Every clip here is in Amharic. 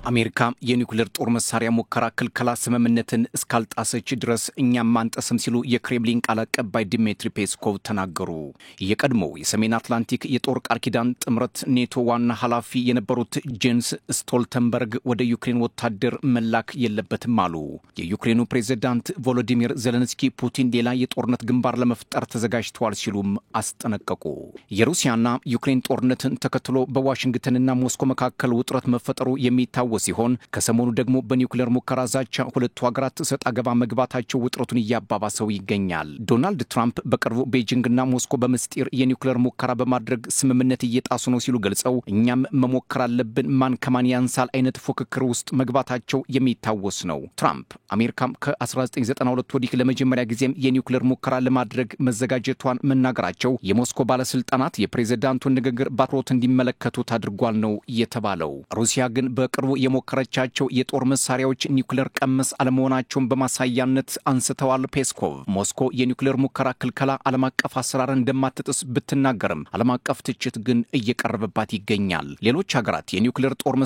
አሜሪካ የኒውክሌር ጦር መሳሪያ ሙከራ ክልከላ ስምምነትን እስካልጣሰች ድረስ እኛም ማንጠስም ሲሉ የክሬምሊን ቃል አቀባይ ዲሚትሪ ፔስኮቭ ተናገሩ። የቀድሞው የሰሜን አትላንቲክ የጦር ቃል ኪዳን ጥምረት ኔቶ ዋና ኃላፊ የነበሩት ጄንስ ስቶልተንበርግ ወደ ዩክሬን ወታደር መላክ የለበትም አሉ። የዩክሬኑ ፕሬዝዳንት ቮሎዲሚር ዜሌንስኪ ፑቲን ሌላ የጦርነት ግንባር ለመፍጠር ተዘጋጅተዋል ሲሉም አስጠነቀቁ። የሩሲያና ዩክሬን ጦርነትን ተከትሎ በዋሽንግተንና ሞስኮ መካከል ውጥረት መፈጠሩ የሚታወስ ሲሆን ከሰሞኑ ደግሞ በኒውክሌር ሙከራ ዛቻ ሁለቱ ሀገራት ሰጣ ገባ መግባታቸው ውጥረቱን እያባባሰው ይገኛል። ዶናልድ ትራምፕ በቅርቡ ቤጂንግና ሞስኮ በምስጢር የኒውክሌር ሙከራ በማድረግ ስምምነት እየጣሱ ነው ሲሉ ገልጸው እኛም መሞከር አለብን ማን ከማን ያንሳል አይነት ፉክክር ውስጥ መግባታቸው የሚታወስ ነው። ትራምፕ አሜሪካም ከ1992 ወዲህ ለመጀመሪያ ጊዜም የኒውክሌር ሙከራ ለማድረግ መዘጋጀቷን መናገራቸው የሞስኮ ባለስልጣናት የፕሬዝዳንቱን ንግግር በአትኩሮት እንዲመለከቱት አድርጓል ነው የተባለው። ሩሲያ ግን በቅርቡ የሞከረቻቸው የጦር መሳሪያዎች ኒውክሌር ቀመስ አለመሆናቸውን በማሳያነት አንስተዋል ፔስኮቭ። ሞስኮ የኒውክሌር ሙከራ ክልከላ ዓለም አቀፍ አሰራርን እንደማትጥስ ብትናገርም ዓለም አቀፍ ትችት ግን እየቀረበባት ይገኛል። ሌሎች ሀገራት የኒውክሌር ጦር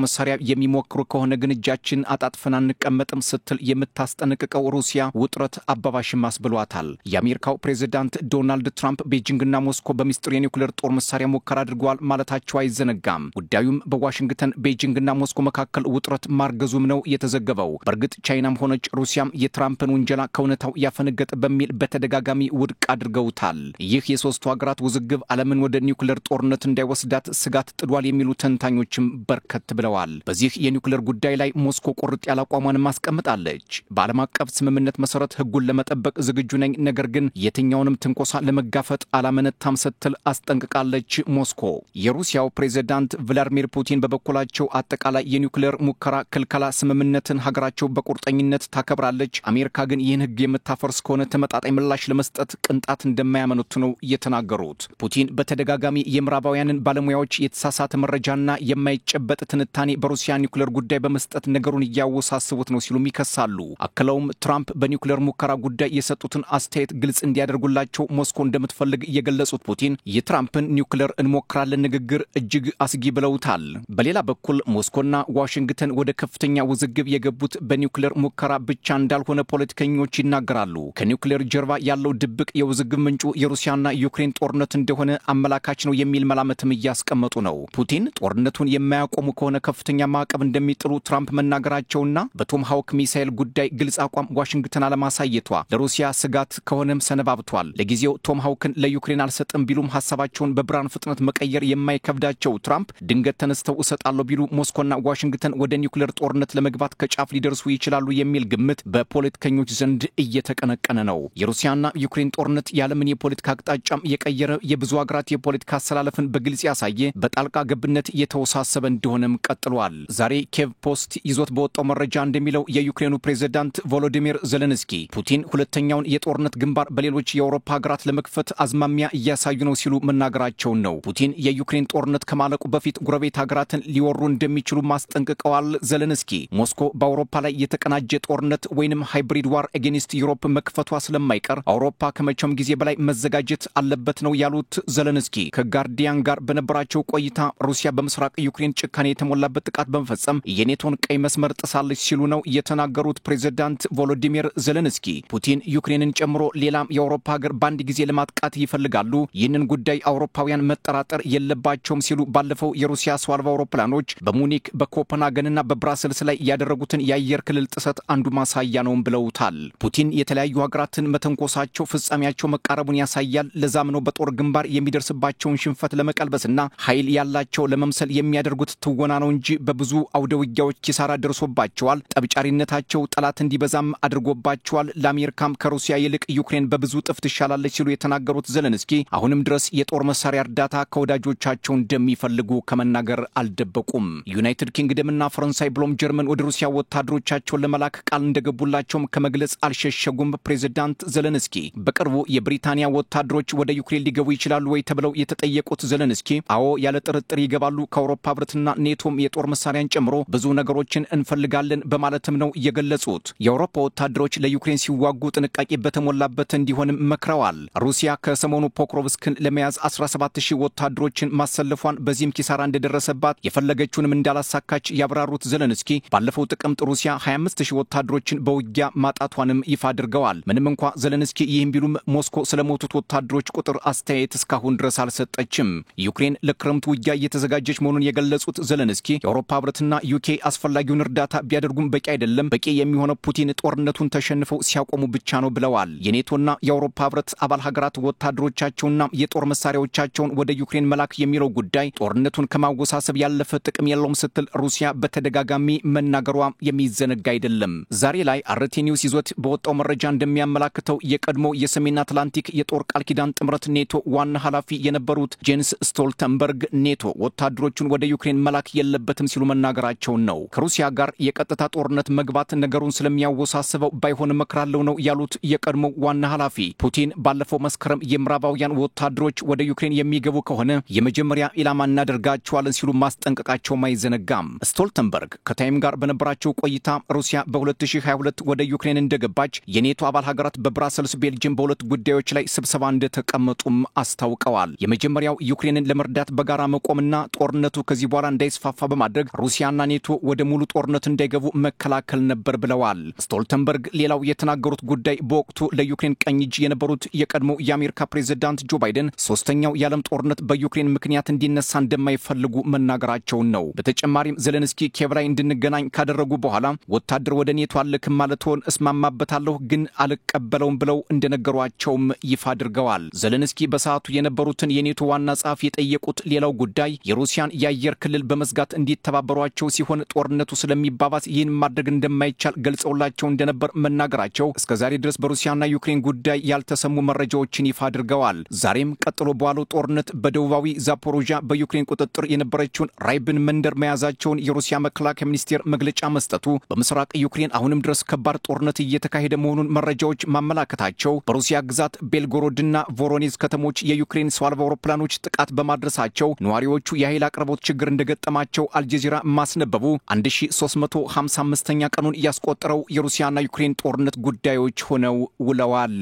መሳሪያ የሚሞክሩ ከሆነ ግን እጃችን አጣጥፈን አንቀመጥም ስትል የምታስጠነቅቀው ሩሲያ ውጥረት አባባሽም አስብሏታል። የአሜሪካው ፕሬዝዳንት ዶናልድ ትራምፕ ቤጂንግና ሞስኮ በሚስጥር የኒውክሌር ጦር መሳሪያ ሙከራ አድርገዋል ማለታቸው አይዘነጋም። ጉዳዩም በዋሽንግተን ቤጂንግና ሞስኮ መካከል ውጥረት ማርገዙም ነው የተዘገበው። በእርግጥ ቻይናም ሆነች ሩሲያም የትራምፕን ውንጀላ ከእውነታው ያፈነገጠ በሚል በተደጋጋሚ ውድቅ አድርገውታል። ይህ የሶስቱ ሀገራት ውዝግብ ዓለምን ወደ ኒውክሌር ጦርነት እንዳይወስዳት ስጋት ጥሏል የሚሉ ተንታኞችም በርከት ብለዋል። በዚህ የኒውክሌር ጉዳይ ላይ ሞስኮ ቁርጥ ያለ አቋሟን ማስቀምጣለች። በዓለም አቀፍ ስምምነት መሰረት ሕጉን ለመጠበቅ ዝግጁ ነኝ፣ ነገር ግን የትኛውንም ትንኮሳ ለመጋፈጥ አላመነታም ስትል አስጠንቅቃለች። ሞስኮ የሩሲያው ፕሬዝዳንት ቭላድሚር ፑቲን በበኩላቸው አጠቃላይ የኒውክሌር ሙከራ ክልከላ ስምምነትን ሀገራቸው በቁርጠኝነት ታከብራለች፣ አሜሪካ ግን ይህን ሕግ የምታፈርስ ከሆነ ተመጣጣኝ ምላሽ ለመስጠት ቅንጣት እንደማያመኑት ነው የተናገሩት። ፑቲን በተደጋጋሚ የምዕራባውያንን ባለሙያዎች የተሳሳተ መረጃና የማይጨበጥ ትንታኔ በሩሲያ ኒውክሌር ጉዳይ በመስጠት ነገሩን እያወሳስቡት ነው ሲሉም ይከሳሉ። አክለውም ትራምፕ በኒውክሌር ሙከራ ጉዳይ የሰጡትን አስተያየት ግልጽ እንዲያደርጉላቸው ሞስኮ እንደምትፈልግ የገለጹት ፑቲን የትራምፕን ኒውክሌር እንሞክራለን ንግግር እጅግ አስጊ ብለውታል። በሌላ በኩል ሞስኮና ዋሽንግተን ወደ ከፍተኛ ውዝግብ የገቡት በኒውክሌር ሙከራ ብቻ እንዳልሆነ ፖለቲከኞች ይናገራሉ። ከኒውክሌር ጀርባ ያለው ድብቅ የውዝግብ ምንጩ የሩሲያና ዩክሬን ጦርነት እንደሆነ አመላካች ነው የሚል መላምትም እያስቀመጡ ነው። ፑቲን ጦርነቱን የማያቆሙ ከሆነ ከፍተኛ ማዕቀብ እንደሚጥሉ ትራምፕ መናገራቸውና በቶምሃውክ ሚሳኤል ጉዳይ ግልጽ አቋም ዋሽንግተን አለማሳየቷ ለሩሲያ ስጋት ከሆነም ሰነባብቷል። ለጊዜው ቶምሃውክን ለዩክሬን አልሰጥም ቢሉም ሐሳባቸውን በብርሃን ፍጥነት መቀየር የማይከብዳቸው ትራምፕ ድንገት ተነስተው እሰጣለሁ ቢሉ ሞስኮና ዋሽንግተን ወደ ኒውክሌር ጦርነት ለመግባት ከጫፍ ሊደርሱ ይችላሉ የሚል ግምት በፖለቲከኞች ዘንድ እየተቀነቀነ ነው። የሩሲያና ዩክሬን ጦርነት የዓለምን የፖለቲካ አቅጣጫም የቀየረ የብዙ ሀገራት የፖለቲካ አሰላለፍን በግልጽ ያሳየ በጣልቃ ገብነት የተወሳሰበ እንደሆነም ቀጥሏል። ዛሬ ኬቭ ፖስት ይዞት በወጣው መረጃ እንደሚለው የዩክሬኑ ፕሬዝዳንት ቮሎዲሚር ዜሌንስኪ ፑቲን ሁለተኛውን የጦርነት ግንባር በሌሎች የአውሮፓ ሀገራት ለመክፈት አዝማሚያ እያሳዩ ነው ሲሉ መናገራቸውን ነው። ፑቲን የዩክሬን ጦርነት ከማለቁ በፊት ጎረቤት ሀገራትን ሊወሩ እንደሚችሉ ማስጠንቅቀዋል። ዜሌንስኪ ሞስኮ በአውሮፓ ላይ የተቀናጀ ጦርነት ወይንም ሃይብሪድ ዋር አጌንስት ዩሮፕ መክፈቷ ስለማይቀር አውሮፓ ከመቼውም ጊዜ በላይ መዘጋጀት አለበት ነው ያሉት ዜሌንስኪ ከጋርዲያን ጋር በነበራቸው ቆይታ ሩሲያ በምስራቅ ዩክሬን ጭካኔ የተሞላበት ጥቃት በመፈጸም የኔቶን ቀይ መስመር ጥሳለች ሲሉ ነው የተናገሩት። ፕሬዝዳንት ቮሎዲሚር ዜሌንስኪ ፑቲን ዩክሬንን ጨምሮ ሌላም የአውሮፓ ሀገር በአንድ ጊዜ ለማጥቃት ይፈልጋሉ፣ ይህንን ጉዳይ አውሮፓውያን መጠራጠር የለባቸውም ሲሉ ባለፈው የሩሲያ ሰው አልባ አውሮፕላኖች በሙኒክ በኮፐንሃገንና በብራስልስ ላይ ያደረጉትን የአየር ክልል ጥሰት አንዱ ማሳያ ነው ብለውታል። ፑቲን የተለያዩ ሀገራትን መተንኮሳቸው ፍጻሜያቸው መቃረቡን ያሳያል፣ ለዛም ነው በጦር ግንባር የሚደርስባቸውን ሽንፈት ለመቀልበስና ኃይል ያላቸው ለመምሰል የሚያደርጉት ትወና ነው እንጂ በብዙ አውደ ውጊያዎች ኪሳራ ደርሶባቸዋል፣ ጠብጫሪነታቸው ጠላት እንዲበዛም አድርጎባቸዋል፣ ለአሜሪካም ከሩሲያ ይልቅ ዩክሬን በብዙ ጥፍ ትሻላለች ሲሉ የተናገሩት ዜሌንስኪ አሁንም ድረስ የጦር መሳሪያ እርዳታ ከወዳጆቻቸው እንደሚፈልጉ ከመናገር አልደበቁም። ዩናይትድ ኪንግደምና ፈረንሳይ ብሎም ጀርመን ወደ ሩሲያ ወታደሮቻቸውን ለመላክ ቃል እንደገቡላቸውም ከመግለጽ አልሸሸጉም። ፕሬዝዳንት ዜሌንስኪ በቅርቡ የብሪታንያ ወታደሮች ወደ ዩክሬን ሊገቡ ይችላሉ ወይ ተብለው የተጠየቁት ዜሌንስኪ አዎ ያለ ጥርጥር ይገባሉ፣ ከአውሮፓ ህብረትና ኔቶም የጦር መሳሪያን ጨምሮ ብዙ ነገሮችን እንፈልጋለን በማለትም ነው የገለጹት። የአውሮፓ ወታደሮች ለዩክሬን ሲዋጉ ጥንቃቄ በተሞላበት እንዲሆንም መክረዋል። ሩሲያ ከሰሞኑ ፖክሮቭስክን ለመያዝ 17000 ወታደሮችን ማሰለፏን በዚህም ኪሳራ እንደደረሰ እንደደረሰባት የፈለገችውንም እንዳላሳካች ያብራሩት ዘለንስኪ ባለፈው ጥቅምት ሩሲያ 25000 ወታደሮችን በውጊያ ማጣቷንም ይፋ አድርገዋል። ምንም እንኳ ዘለንስኪ ይህን ቢሉም ሞስኮ ስለሞቱት ወታደሮች ቁጥር አስተያየት እስካሁን ድረስ አልሰጠችም። ዩክሬን ለክረምቱ ውጊያ እየተዘጋጀች መሆኑን የገለጹት ዘለንስኪ የአውሮፓ ህብረትና ዩኬ አስፈላጊውን እርዳታ ቢያደርጉም በቂ አይደለም፣ በቂ የሚሆነው ፑቲን ጦርነቱን ተሸንፈው ሲያቆሙ ብቻ ነው ብለዋል። የኔቶና የአውሮፓ ህብረት አባል ሀገራት ወታደሮቻቸውና የጦር መሳሪያዎቻቸውን ወደ ዩክሬን መላክ የሚለው ጉዳይ ጦርነቱን ከማወሳሰብ ያለፈ ጥቅም የለውም ስትል ሩሲያ በተደጋጋሚ መናገሯ የሚዘነጋ አይደለም። ዛሬ ላይ አርቲ ኒውስ ይዞት በወጣው መረጃ እንደሚያመላክተው የቀድሞ የሰሜን አትላንቲክ የጦር ቃል ኪዳን ጥምረት ኔቶ ዋና ኃላፊ የነበሩት ጄንስ ስቶልተንበርግ ኔቶ ወታደሮቹን ወደ ዩክሬን መላክ የለበትም ሲሉ መናገራቸውን ነው። ከሩሲያ ጋር የቀጥታ ጦርነት መግባት ነገሩን ስለሚያወሳስበው ባይሆን መክራለው ነው ያሉት የቀድሞ ዋና ኃላፊ ፑቲን ባለፈው መስከረም የምዕራባውያን ወታደሮች ወደ ዩክሬን የሚገቡ ከሆነ የመጀመሪያ ኢላማ እናደርጋቸዋለን ሲሉ ማስጠንቀቃቸው ማይዘነጋም። ስቶልተንበርግ ከታይም ጋር በነበራቸው ቆይታ ሩሲያ በ2022 ወደ ዩክሬን እንደገባች የኔቶ አባል ሀገራት በብራሰልስ ቤልጅየም በሁለት ጉዳዮች ላይ ስብሰባ እንደተቀመጡም አስታውቀዋል። የመጀመሪያው ዩክሬንን ለመርዳት በጋራ መቆምና ጦርነቱ ከዚህ በኋላ እንዳይስፋፋ በማድረግ ሩሲያና ኔቶ ወደ ሙሉ ጦርነት እንዳይገቡ መከላከል ነበር ብለዋል። ስቶልተንበርግ ሌላው የተናገሩት ጉዳይ በወቅቱ ለዩክሬን ቀኝ እጅ የነበሩት የቀድሞ የአሜሪካ ፕሬዝዳንት ጆ ባይደን ሶስተኛው የዓለም ጦርነት በዩክሬን ምክንያት እንዲነሳ እንደማይፈልጉ መናገራቸውን ነው። በተጨማሪም ዘለንስኪ ኬቭ ላይ እንድንገናኝ ካደረጉ በኋላ ወታደር ወደ ኔቶ አልክም ማለትዎን እስማማበታለሁ ግን አልቀበለውም ብለው እንደነገሯቸውም ይፋ አድርገዋል። ዘለንስኪ በሰዓቱ የነበሩትን የኔቶ ዋና ጸሐፊ የጠየቁት ሌላው ጉዳይ የሩሲያን የአየር ክልል በመዝጋት እንዲተባበሯቸው ሲሆን ጦርነቱ ስለሚባባስ ይህን ማድረግ እንደማይቻል ገልጸውላቸው እንደነበር መናገራቸው እስከዛሬ ድረስ በሩሲያና ዩክሬን ጉዳይ ያልተሰሙ መረጃዎችን ይፋ አድርገዋል። ዛሬም ቀጥሎ በዋለው ጦርነት በደቡባዊ ዛፖሮዥያ በዩክሬን ቁጥጥር የነበረችውን ራይብን መንደር መያዛቸውን የሩሲያ መከላከያ ሚኒስቴር መግለጫ መስጠቱ በምስራቅ ዩክሬን አሁንም ድረስ ከባድ ጦርነት እየተካሄደ መሆኑን መረጃዎች ማመላከታቸው በሩሲያ ግዛት ቤልጎሮድና ቮሮኔዝ ከተሞች የዩክሬን ሰው አልባ አውሮፕላኖች ጥቃት በማድረሳቸው ነዋሪዎቹ የኃይል አቅርቦት ችግር እንደገጠማቸው አልጀዚራ ማስነበቡ 1355ኛ ቀኑን ያስቆጠረው የሩሲያና ዩክሬን ጦርነት ጉዳዮች ሆነው ውለዋል።